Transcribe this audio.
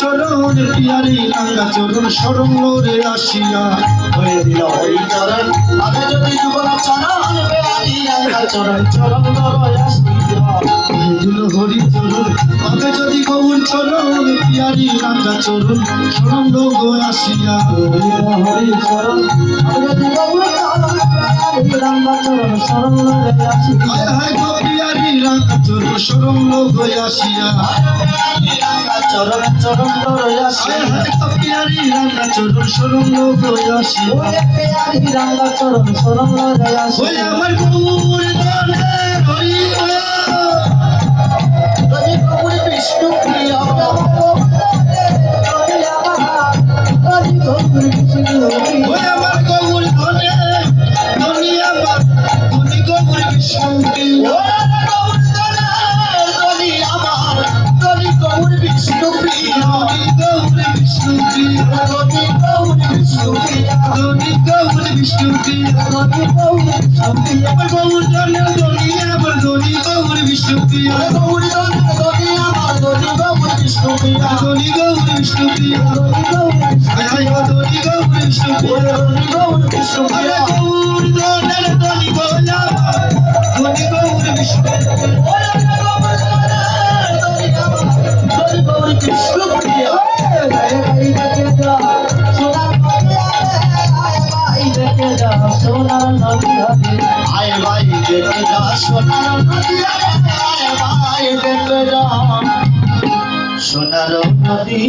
চরণ পিয়ারি রাঙ্গা চরণ শরণ রে আসিয়া হয়ে দিল হরি চরণ আমি যদি যুগল চরণ পিয়ারি রাঙ্গা চরণ চরণ ধরে আসিয়া হয়ে দিল হরি চরণ পাবে যদি গৌর চরণ পিয়ারি রাঙ্গা চরণ শরণ গো আসিয়া হরি চরণ আমি যদি গৌর চরণ পিয়ারি রাঙ্গা চরণ চরণ ধরে আসিয়া হায় হায় গো পিয়ারি রাঙ্গা চরণ শরণ গো আসিয়া চরণ চরণ ধরে হায় আসিয়া হায় গো পিয়ারি রাঙ্গা চরণ শরণ গো আসিয়া পিয়ারি রাঙ্গা চরণ চরণ ধরে ওই আসিয়া আমার গৌর চরণে হরি হরি গৌর বিষ্ণু প্রিয় হরি গৌর বিষ্ণু ওই আমার গৌর ধনে ধনি আমার ধনি গৌর বিষ্ণুকে ধনি গৌর বিষ্ণুকে ধনি গৌর বিষ্ণুকে আমার গৌর ধনে ধনি আমার ধনি গৌর বিষ্ণুকে ধনি গৌর বিষ্ণুকে হায় হায় গো ধনি গৌর বিষ্ণুকে আরে গৌর ধনে ধনি গোলা ধনি গৌর বিষ্ণুকে সোনার নদী হবে আয় ভাই দেখে যা সোনার নদী আয় ভাই দেখে যা সোনার নদী